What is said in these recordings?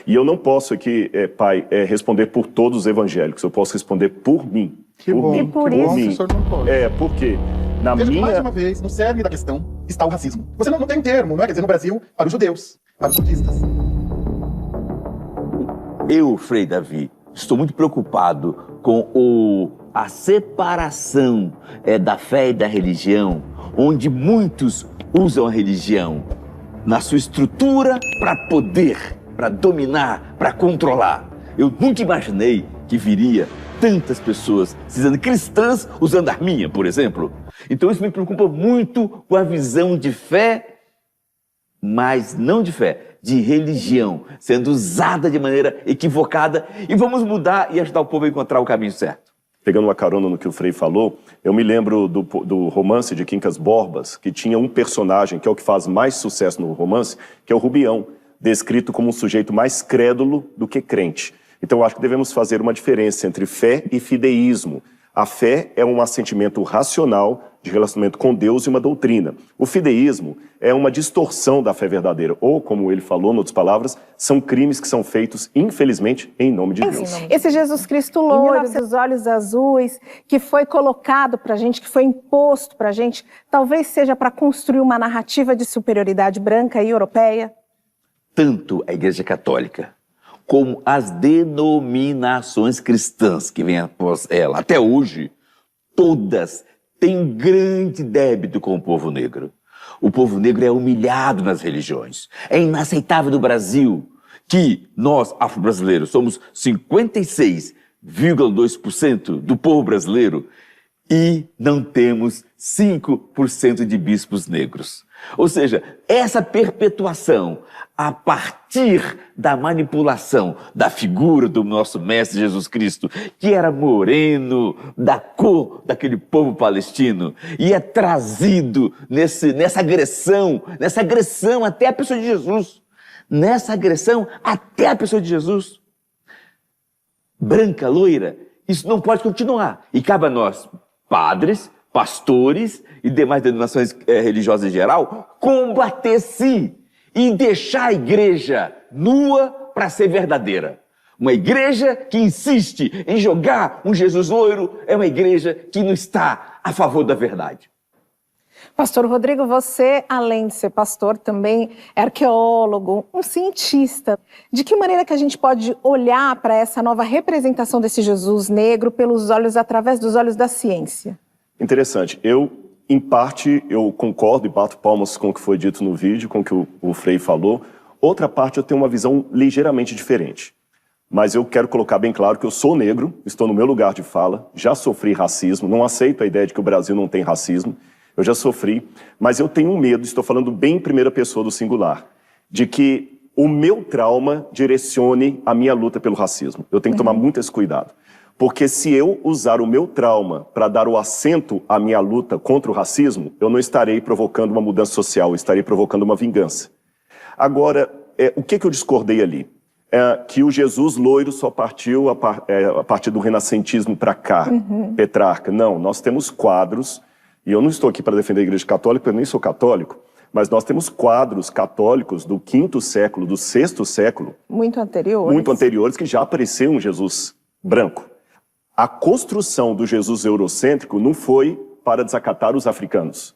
E eu não posso aqui, pai, responder por todos os evangélicos, eu posso responder por mim. Que bom, E por que bom, isso- o senhor não pode. Porque na Veja, minha... mais uma vez, no cerne da questão está o racismo. Você não tem um termo, não é? Quer dizer, no Brasil, para os judeus, para os budistas. Eu, Frei Davi, estou muito preocupado com a separação da fé e da religião, onde muitos usam a religião na sua estrutura para poder, para dominar, para controlar. Eu nunca imaginei que viria tantas pessoas se dizendo cristãs usando arminha, por exemplo. Então isso me preocupa muito com a visão de fé, mas não de fé, de religião, sendo usada de maneira equivocada. E vamos mudar e ajudar o povo a encontrar o caminho certo. Pegando uma carona no que o Frei falou, eu me lembro do romance de Quincas Borbas, que tinha um personagem, que é o que faz mais sucesso no romance, que é o Rubião, descrito como um sujeito mais crédulo do que crente. Então eu acho que devemos fazer uma diferença entre fé e fideísmo. A fé é um assentimento racional de relacionamento com Deus e uma doutrina. O fideísmo é uma distorção da fé verdadeira, ou, como ele falou, em outras palavras, são crimes que são feitos, infelizmente, em nome de Deus. Esse Jesus Cristo loiro, dos olhos azuis, que foi colocado pra gente, que foi imposto pra gente, talvez seja para construir uma narrativa de superioridade branca e europeia? Tanto a Igreja Católica como as denominações cristãs que vêm após ela, até hoje, todas têm um grande débito com o povo negro. O povo negro é humilhado nas religiões. É inaceitável no Brasil que nós, afro-brasileiros, somos 56,2% do povo brasileiro e não temos 5% de bispos negros. Ou seja, essa perpetuação a partir da manipulação da figura do nosso mestre Jesus Cristo, que era moreno, da cor daquele povo palestino, e é trazido nessa agressão até a pessoa de Jesus. Nessa agressão até a pessoa de Jesus. Branca, loira, isso não pode continuar. E cabe a nós, padres, pastores e demais denominações religiosas em geral, combater-se e deixar a igreja nua para ser verdadeira. Uma igreja que insiste em jogar um Jesus loiro é uma igreja que não está a favor da verdade. Pastor Rodrigo, você, além de ser pastor, também é arqueólogo, um cientista. De que maneira que a gente pode olhar para essa nova representação desse Jesus negro através dos olhos da ciência? Interessante. Em parte, eu concordo e bato palmas com o que foi dito no vídeo, com o que o Frei falou. Outra parte, eu tenho uma visão ligeiramente diferente. Mas eu quero colocar bem claro que eu sou negro, estou no meu lugar de fala, já sofri racismo, não aceito a ideia de que o Brasil não tem racismo, eu já sofri, mas eu tenho um medo, estou falando bem em primeira pessoa do singular, de que o meu trauma direcione a minha luta pelo racismo. Eu tenho que tomar muito esse cuidado. Porque se eu usar o meu trauma para dar o assento à minha luta contra o racismo, eu não estarei provocando uma mudança social, eu estarei provocando uma vingança. Agora, o que eu discordei ali? Que o Jesus loiro só partiu a partir do renascentismo para cá, Petrarca. Não, nós temos quadros, e eu não estou aqui para defender a Igreja Católica, eu nem sou católico, mas nós temos quadros católicos do 5º século, do 6º século. Muito anteriores, que já apareceu um Jesus branco. A construção do Jesus eurocêntrico não foi para desacatar os africanos,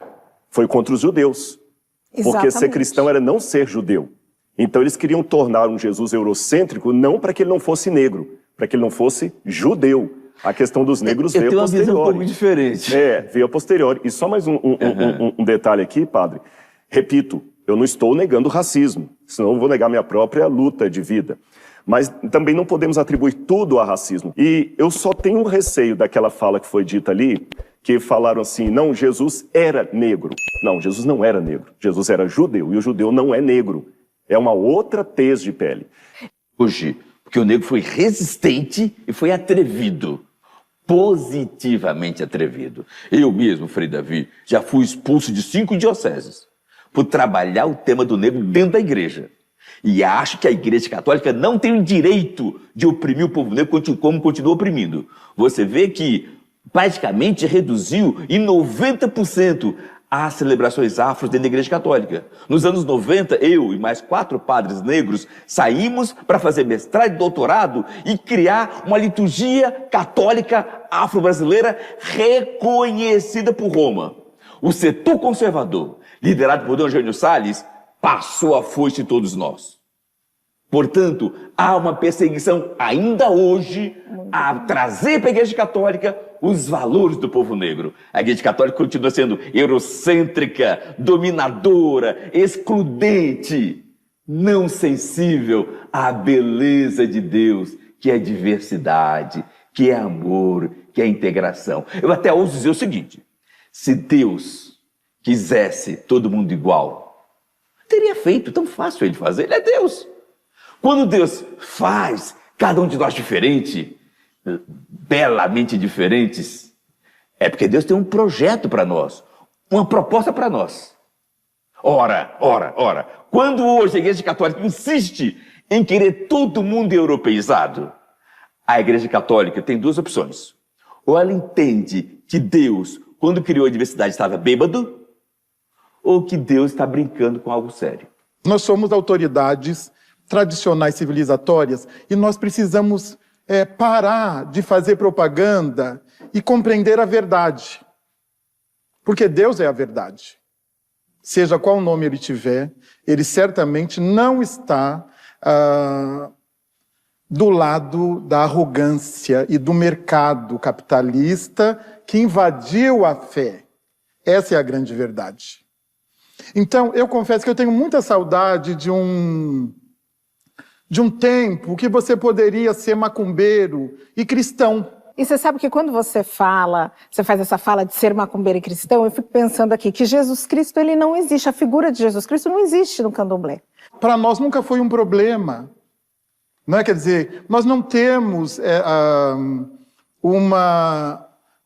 foi contra os judeus. Exatamente. Porque ser cristão era não ser judeu. Então eles queriam tornar um Jesus eurocêntrico não para que ele não fosse negro, para que ele não fosse judeu. A questão dos negros veio a posteriori. Eu tenho uma visão um pouco diferente. Veio a posteriori. E só mais um detalhe aqui, padre. Repito, eu não estou negando o racismo, senão eu vou negar minha própria luta de vida. Mas também não podemos atribuir tudo a racismo. E eu só tenho um receio daquela fala que foi dita ali, que falaram assim, não, Jesus era negro. Não, Jesus não era negro. Jesus era judeu, e o judeu não é negro. É uma outra tez de pele. Hoje, porque o negro foi resistente e foi atrevido. Positivamente atrevido. Eu mesmo, Frei Davi, já fui expulso de 5 dioceses por trabalhar o tema do negro dentro da igreja. E acho que a Igreja Católica não tem o direito de oprimir o povo negro como continua oprimindo. Você vê que praticamente reduziu em 90% às celebrações afros dentro da Igreja Católica. Nos anos 90, eu e mais 4 padres negros saímos para fazer mestrado e doutorado e criar uma liturgia católica afro-brasileira reconhecida por Roma. O setor conservador, liderado por Dom Eugênio Salles, passou a foice em todos nós. Portanto, há uma perseguição ainda hoje a trazer para a Igreja Católica os valores do povo negro. A Igreja Católica continua sendo eurocêntrica, dominadora, excludente, não sensível à beleza de Deus, que é diversidade, que é amor, que é integração. Eu até ouso dizer o seguinte: se Deus quisesse todo mundo igual, teria feito, tão fácil ele fazer, ele é Deus. Quando Deus faz cada um de nós diferente, belamente diferentes, é porque Deus tem um projeto para nós, uma proposta para nós. Ora, quando hoje a Igreja Católica insiste em querer todo mundo europeizado, a Igreja Católica tem 2 opções. Ou ela entende que Deus, quando criou a diversidade, estava bêbado, ou que Deus está brincando com algo sério. Nós somos autoridades tradicionais civilizatórias e nós precisamos parar de fazer propaganda e compreender a verdade. Porque Deus é a verdade. Seja qual nome ele tiver, ele certamente não está do lado da arrogância e do mercado capitalista que invadiu a fé. Essa é a grande verdade. Então, eu confesso que eu tenho muita saudade de um tempo que você poderia ser macumbeiro e cristão. E você sabe que quando você faz essa fala de ser macumbeiro e cristão, eu fico pensando aqui que Jesus Cristo, ele não existe, a figura de Jesus Cristo não existe no candomblé. Para nós nunca foi um problema. Não é? Quer dizer, nós não temos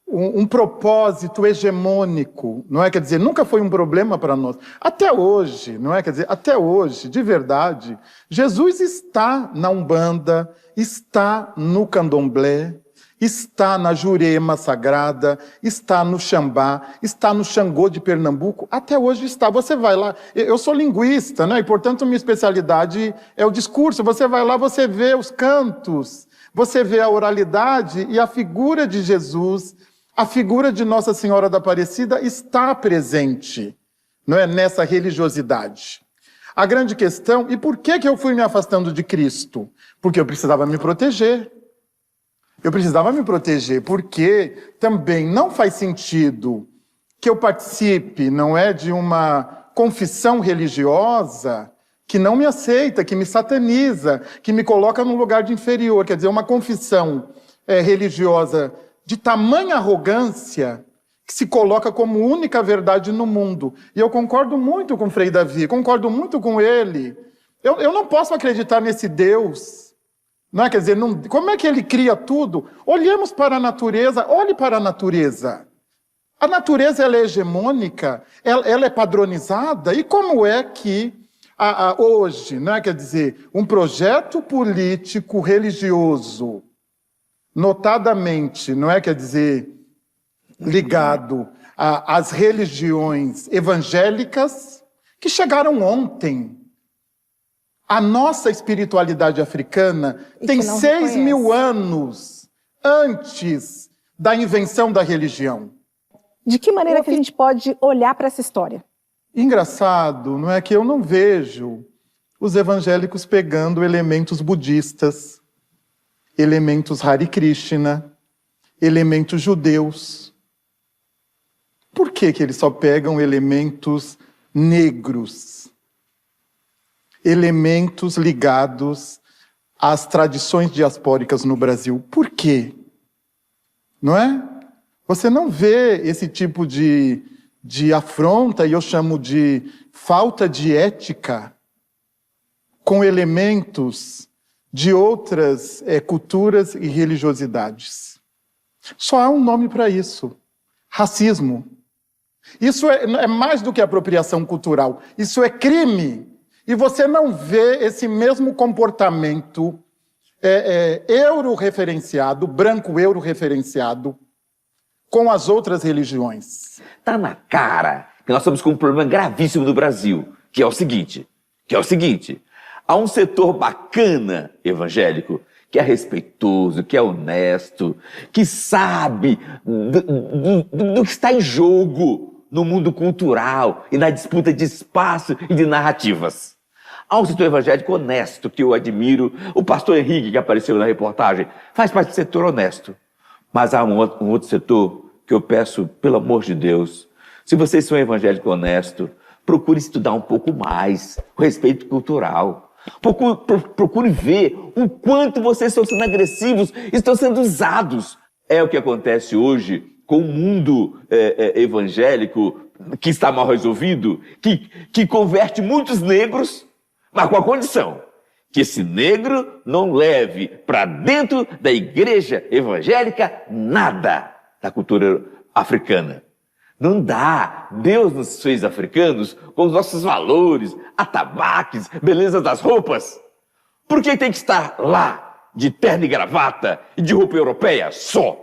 um propósito hegemônico, não é? Quer dizer, nunca foi um problema para nós. Até hoje, não é? Quer dizer, até hoje, de verdade, Jesus está na Umbanda, está no Candomblé, está na Jurema Sagrada, está no Xambá, está no Xangô de Pernambuco, até hoje está. Você vai lá, eu sou linguista, né? E portanto minha especialidade é o discurso. Você vai lá, você vê os cantos, você vê a oralidade e a figura de Jesus, a figura de Nossa Senhora da Aparecida está presente, não é, nessa religiosidade. A grande questão, e por que eu fui me afastando de Cristo? Porque eu precisava me proteger. Eu precisava me proteger, porque também não faz sentido que eu participe, não é, de uma confissão religiosa que não me aceita, que me sataniza, que me coloca num lugar de inferior. Quer dizer, uma confissão religiosa de tamanha arrogância que se coloca como única verdade no mundo. E eu concordo muito com Frei Davi, concordo muito com ele. Eu não posso acreditar nesse Deus. Não é? Quer dizer, como é que ele cria tudo? Olhemos para a natureza, olhe para a natureza. A natureza ela é hegemônica, ela é padronizada. E como é que hoje, não é? Quer dizer, um projeto político religioso, notadamente, não é? Quer dizer, ligado às religiões evangélicas que chegaram ontem. A nossa espiritualidade africana tem 6.000 anos antes da invenção da religião. De que maneira que a gente pode olhar para essa história? Engraçado, não é, que eu não vejo os evangélicos pegando elementos budistas, elementos Hare Krishna, elementos judeus. Por que eles só pegam elementos negros? Elementos ligados às tradições diaspóricas no Brasil. Por quê? Não é? Você não vê esse tipo de afronta, e eu chamo de falta de ética, com elementos de outras culturas e religiosidades. Só há um nome para isso: racismo. Isso é mais do que apropriação cultural, isso é crime. E você não vê esse mesmo comportamento euro-referenciado, branco euro-referenciado, com as outras religiões. Está na cara que nós estamos com um problema gravíssimo no Brasil, que é o seguinte, há um setor bacana evangélico que é respeitoso, que é honesto, que sabe do que está em jogo no mundo cultural e na disputa de espaço e de narrativas. Há um setor evangélico honesto que eu admiro. O pastor Henrique, que apareceu na reportagem, faz parte do setor honesto. Mas há um outro setor que eu peço, pelo amor de Deus, se vocês são evangélico honesto, procure estudar um pouco mais o respeito cultural. Procure ver o quanto vocês estão sendo agressivos, estão sendo usados. É o que acontece hoje com o mundo evangélico que está mal resolvido, que converte muitos negros, mas com a condição que esse negro não leve para dentro da igreja evangélica nada da cultura africana. Não dá. Deus nos fez africanos com os nossos valores, atabaques, beleza das roupas. Por que tem que estar lá, de terno e gravata e de roupa europeia só?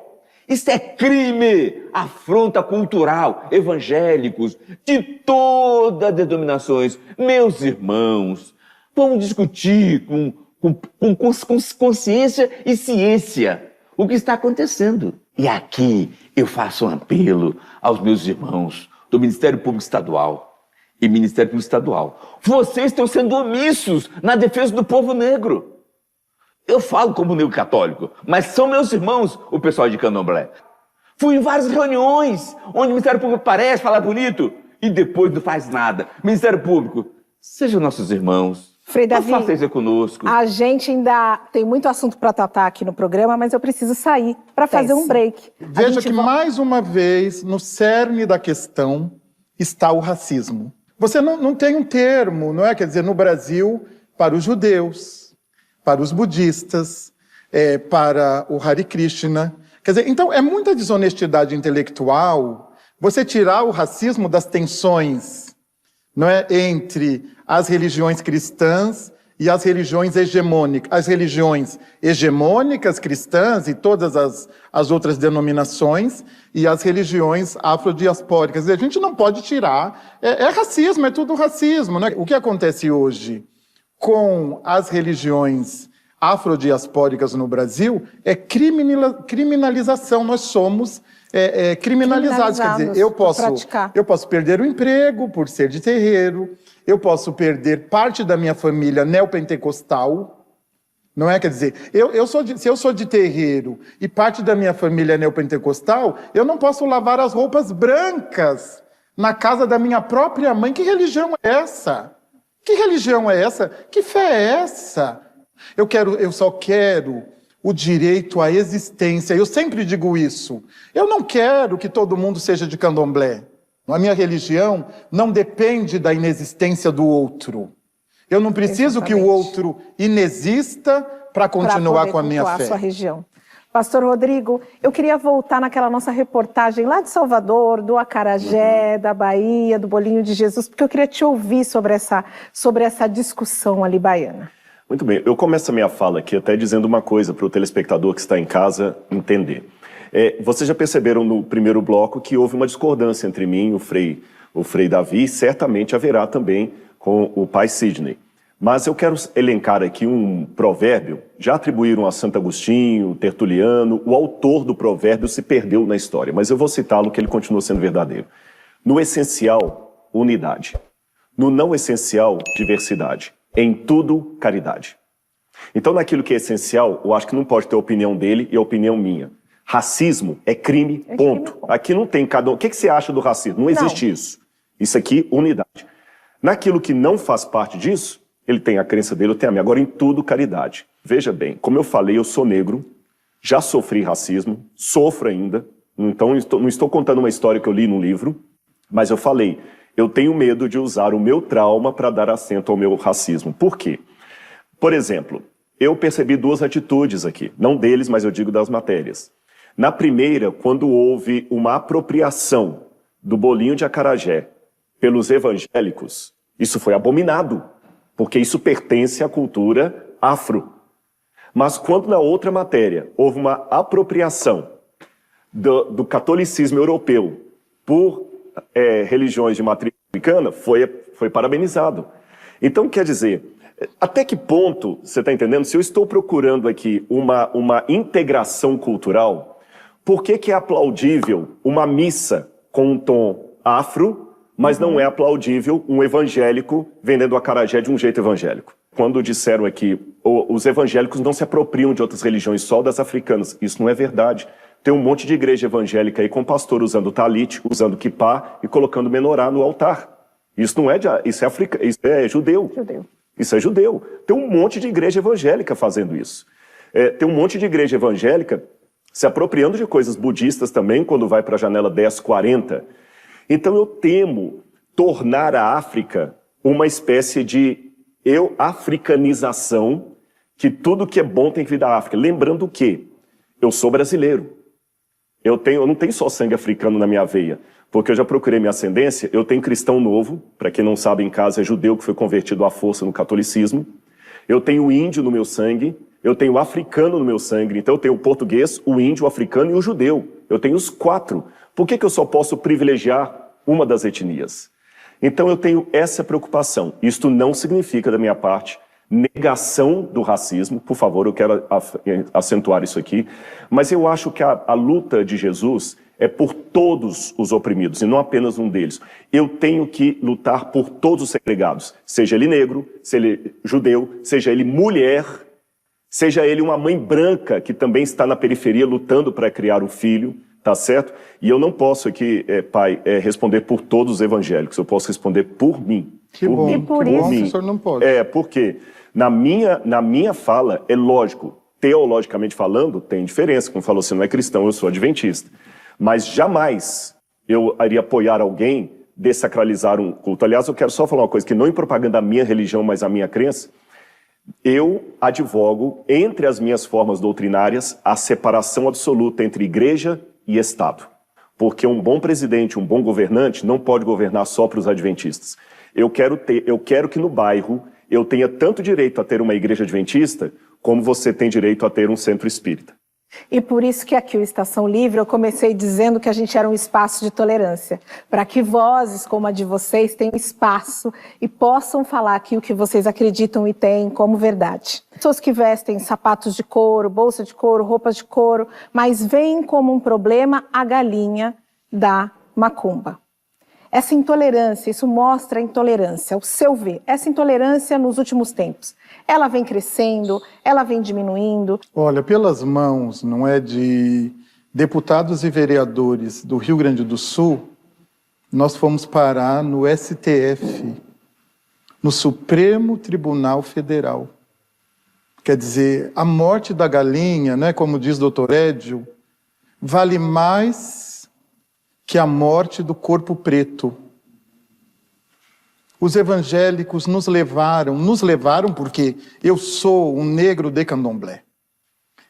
Isso é crime, afronta cultural, evangélicos, de todas as denominações. Meus irmãos, vamos discutir com consciência e ciência o que está acontecendo. E aqui eu faço um apelo aos meus irmãos do Ministério Público Estadual e Ministério Público Estadual. Vocês estão sendo omissos na defesa do povo negro. Eu falo como negro católico, mas são meus irmãos o pessoal de Candomblé. Fui em várias reuniões onde o Ministério Público parece falar bonito e depois não faz nada. Ministério Público, sejam nossos irmãos. Frei Davi, faça isso conosco. A gente ainda tem muito assunto para tratar aqui no programa, mas eu preciso sair para fazer um break. Veja que, mais uma vez, no cerne da questão está o racismo. Você não tem um termo, não é? Quer dizer, no Brasil, para os judeus, para os budistas, para o Hare Krishna. Quer dizer, então, é muita desonestidade intelectual você tirar o racismo das tensões, não é, entre as religiões cristãs e as religiões hegemônicas. As religiões hegemônicas cristãs e todas as outras denominações e as religiões afrodiaspóricas. A gente não pode tirar. É racismo, é tudo racismo, né? O que acontece hoje com as religiões afrodiaspóricas no Brasil é criminalização. Nós somos criminalizados. Quer dizer, eu posso perder o emprego por ser de terreiro, eu posso perder parte da minha família neopentecostal, não é? Quer dizer, se eu sou de terreiro e parte da minha família é neopentecostal, eu não posso lavar as roupas brancas na casa da minha própria mãe. Que religião é essa? Que religião é essa? Que fé é essa? Eu só quero o direito à existência. Eu sempre digo isso. Eu não quero que todo mundo seja de candomblé. A minha religião não depende da inexistência do outro. Eu não preciso que o outro inexista para continuar com a minha fé. Sua região. Pastor Rodrigo, eu queria voltar naquela nossa reportagem lá de Salvador, do acarajé, da Bahia, do bolinho de Jesus, porque eu queria te ouvir sobre essa discussão ali baiana. Muito bem, eu começo a minha fala aqui até dizendo uma coisa para o telespectador que está em casa entender. Vocês já perceberam no primeiro bloco que houve uma discordância entre mim e o Frei Davi, e certamente haverá também com o pai Sidney. Mas eu quero elencar aqui um provérbio, já atribuíram a Santo Agostinho, Tertuliano, o autor do provérbio se perdeu na história, mas eu vou citá-lo que ele continua sendo verdadeiro. No essencial, unidade. No não essencial, diversidade. Em tudo, caridade. Então, naquilo que é essencial, eu acho que não pode ter a opinião dele e a opinião minha. Racismo é crime, ponto. Aqui não tem cada um. O que você acha do racismo? Não existe isso. Isso aqui, unidade. Naquilo que não faz parte disso, ele tem a crença dele, eu tenho a minha. Agora, em tudo, caridade. Veja bem, como eu falei, eu sou negro, já sofri racismo, sofro ainda. Então, não estou contando uma história que eu li num livro, mas eu falei, eu tenho medo de usar o meu trauma para dar assento ao meu racismo. Por quê? Por exemplo, eu percebi duas atitudes aqui, não deles, mas eu digo das matérias. Na primeira, quando houve uma apropriação do bolinho de acarajé pelos evangélicos, isso foi abominado, porque isso pertence à cultura afro. Mas quando na outra matéria houve uma apropriação do catolicismo europeu por religiões de matriz africana foi parabenizado. Então, quer dizer, até que ponto, você está entendendo? Se eu estou procurando aqui uma integração cultural, por que é aplaudível uma missa com um tom afro, mas não é aplaudível um evangélico vendendo acarajé de um jeito evangélico? Quando disseram aqui, os evangélicos não se apropriam de outras religiões, só das africanas. Isso não é verdade. Tem um monte de igreja evangélica aí com pastor usando talit, usando kippah e colocando menorá no altar. Isso não é isso é judeu. Isso é judeu. Tem um monte de igreja evangélica fazendo isso. Tem um monte de igreja evangélica se apropriando de coisas budistas também, quando vai para a janela 1040. Então eu temo tornar a África uma espécie de africanização, que tudo que é bom tem que vir da África. Lembrando que eu sou brasileiro. Eu não tenho só sangue africano na minha veia, porque eu já procurei minha ascendência. Eu tenho cristão novo, para quem não sabe em casa, é judeu que foi convertido à força no catolicismo. Eu tenho índio no meu sangue, eu tenho africano no meu sangue. Então eu tenho o português, o índio, o africano e o judeu. Eu tenho os 4. Por que eu só posso privilegiar uma das etnias? Então eu tenho essa preocupação. Isto não significa, da minha parte, negação do racismo. Por favor, eu quero acentuar isso aqui. Mas eu acho que a luta de Jesus é por todos os oprimidos, e não apenas um deles. Eu tenho que lutar por todos os segregados. Seja ele negro, seja ele judeu, seja ele mulher, seja ele uma mãe branca que também está na periferia lutando para criar um filho. Tá certo? E eu não posso aqui, pai, responder por todos os evangélicos. Eu posso responder por mim. Que bom, e por isso o senhor não pode. Porque na minha fala, é lógico, teologicamente falando, tem diferença. Como falou, você não é cristão, eu sou adventista. Mas jamais eu iria apoiar alguém desacralizar um culto. Aliás, eu quero só falar uma coisa, que não em propaganda da minha religião, mas a minha crença. Eu advogo, entre as minhas formas doutrinárias, a separação absoluta entre igreja e Estado. Porque um bom presidente, um bom governante, não pode governar só para os adventistas. Eu quero que no bairro eu tenha tanto direito a ter uma igreja adventista, como você tem direito a ter um centro espírita. E por isso que aqui o Estação Livre eu comecei dizendo que a gente era um espaço de tolerância, para que vozes como a de vocês tenham espaço e possam falar aqui o que vocês acreditam e têm como verdade. Pessoas que vestem sapatos de couro, bolsa de couro, roupas de couro, mas veem como um problema a galinha da macumba. Essa intolerância, isso mostra a intolerância, o seu ver. Essa intolerância nos últimos tempos, ela vem crescendo, ela vem diminuindo. Olha, pelas mãos, não é, de deputados e vereadores do Rio Grande do Sul, nós fomos parar no STF, no Supremo Tribunal Federal. Quer dizer, a morte da galinha, né, como diz Dr. Édio, vale mais que a morte do corpo preto. Os evangélicos nos levaram porque eu sou um negro de candomblé.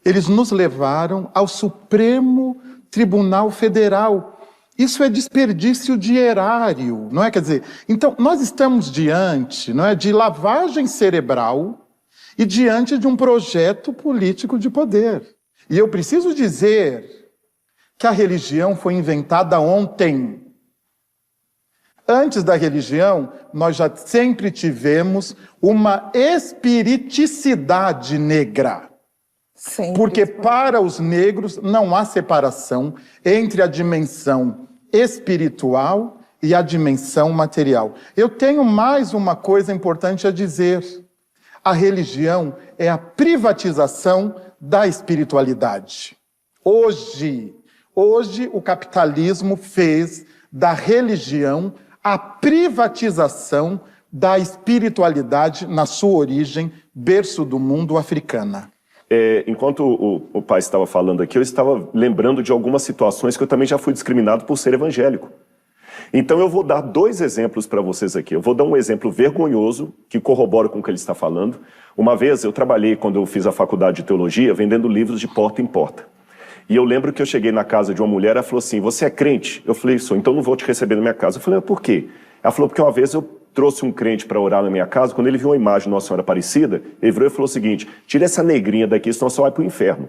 Eles nos levaram ao Supremo Tribunal Federal. Isso é desperdício de erário, não é? Quer dizer, então nós estamos diante, não é, de lavagem cerebral e diante de um projeto político de poder. E eu preciso dizer que a religião foi inventada ontem. Antes da religião, nós já sempre tivemos uma espiriticidade negra. Sempre. Porque para os negros não há separação entre a dimensão espiritual e a dimensão material. Eu tenho mais uma coisa importante a dizer. A religião é a privatização da espiritualidade. Hoje o capitalismo fez da religião a privatização da espiritualidade na sua origem, berço do mundo, africana. Enquanto o pai estava falando aqui, eu estava lembrando de algumas situações que eu também já fui discriminado por ser evangélico. Então eu vou dar 2 exemplos para vocês aqui. Eu vou dar um exemplo vergonhoso, que corrobora com o que ele está falando. Uma vez eu trabalhei, quando eu fiz a faculdade de teologia, vendendo livros de porta em porta. E eu lembro que eu cheguei na casa de uma mulher, ela falou assim, você é crente? Eu falei, sou, então não vou te receber na minha casa. Eu falei, por quê? Ela falou, porque uma vez eu trouxe um crente para orar na minha casa, quando ele viu uma imagem de Nossa Senhora Aparecida, ele virou e falou o seguinte, tira essa negrinha daqui, senão você vai para o inferno.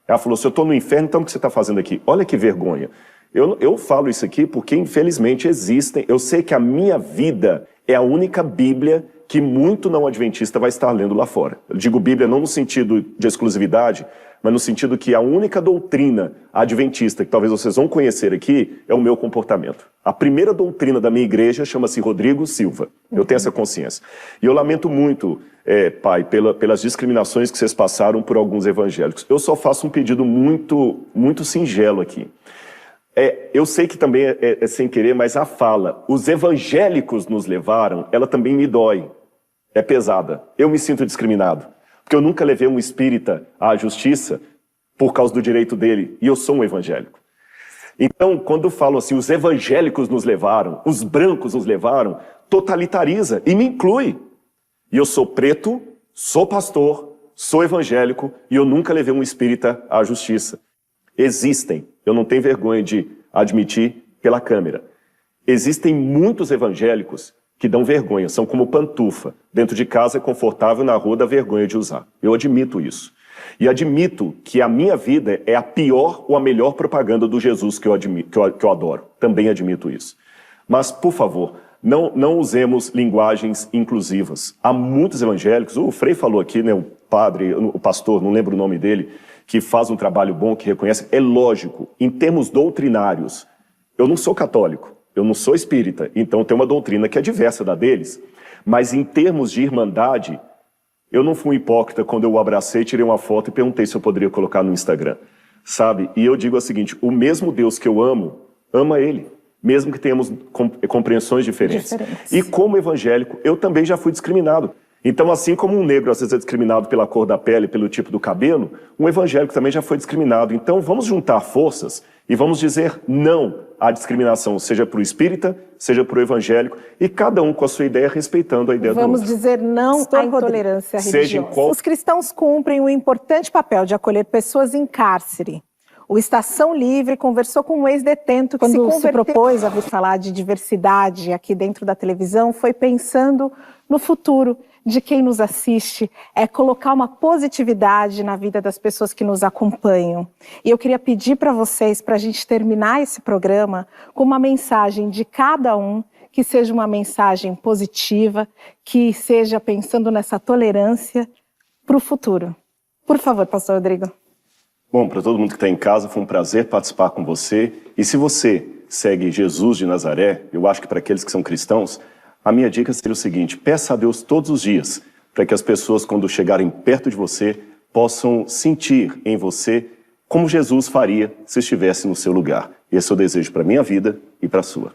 Ela falou, se eu estou no inferno, então o que você está fazendo aqui? Olha que vergonha. Eu falo isso aqui porque, infelizmente, existem... Eu sei que a minha vida é a única Bíblia que muito não adventista vai estar lendo lá fora. Eu digo Bíblia não no sentido de exclusividade, mas no sentido que a única doutrina adventista que talvez vocês vão conhecer aqui é o meu comportamento. A primeira doutrina da minha igreja chama-se Rodrigo Silva. Eu tenho essa consciência. E eu lamento muito, pai, pelas discriminações que vocês passaram por alguns evangélicos. Eu só faço um pedido muito singelo aqui. Eu sei que também é sem querer, mas a fala, os evangélicos nos levaram, ela também me dói. É pesada. Eu me sinto discriminado. Porque eu nunca levei um espírita à justiça por causa do direito dele. E eu sou um evangélico. Então, quando eu falo assim, os evangélicos nos levaram, os brancos nos levaram, totalitariza e me inclui. E eu sou preto, sou pastor, sou evangélico e eu nunca levei um espírita à justiça. Existem, eu não tenho vergonha de admitir pela câmera, existem muitos evangélicos que dão vergonha, são como pantufa. Dentro de casa é confortável, na rua dá vergonha de usar. Eu admito isso. E admito que a minha vida é a pior ou a melhor propaganda do Jesus que eu adoro. Também admito isso. Mas, por favor, não usemos linguagens inclusivas. Há muitos evangélicos, o Frei falou aqui, né, o pastor, não lembro o nome dele, que faz um trabalho bom, que reconhece. É lógico, em termos doutrinários, eu não sou católico. Eu não sou espírita, então tem uma doutrina que é diversa da deles. Mas em termos de irmandade, eu não fui um hipócrita quando eu o abracei, tirei uma foto e perguntei se eu poderia colocar no Instagram. Sabe? E eu digo o seguinte, o mesmo Deus que eu amo, ama Ele. Mesmo que tenhamos compreensões diferentes. E como evangélico, eu também já fui discriminado. Então, assim como um negro às vezes é discriminado pela cor da pele, pelo tipo do cabelo, um evangélico também já foi discriminado. Então, vamos juntar forças e vamos dizer não à discriminação, seja para o espírita, seja para o evangélico, e cada um com a sua ideia, respeitando a ideia do outro. Vamos dizer não à intolerância religiosa. Os cristãos cumprem o importante papel de acolher pessoas em cárcere. O Estação Livre conversou com um ex-detento que se propôs a vir falar de diversidade aqui dentro da televisão, foi pensando no futuro de quem nos assiste, colocar uma positividade na vida das pessoas que nos acompanham. E eu queria pedir para vocês, para a gente terminar esse programa, com uma mensagem de cada um, que seja uma mensagem positiva, que seja pensando nessa tolerância para o futuro. Por favor, pastor Rodrigo. Bom, para todo mundo que está em casa, foi um prazer participar com você. E se você segue Jesus de Nazaré, eu acho que para aqueles que são cristãos, a minha dica seria o seguinte, peça a Deus todos os dias, para que as pessoas, quando chegarem perto de você, possam sentir em você como Jesus faria se estivesse no seu lugar. Esse é o desejo para a minha vida e para a sua.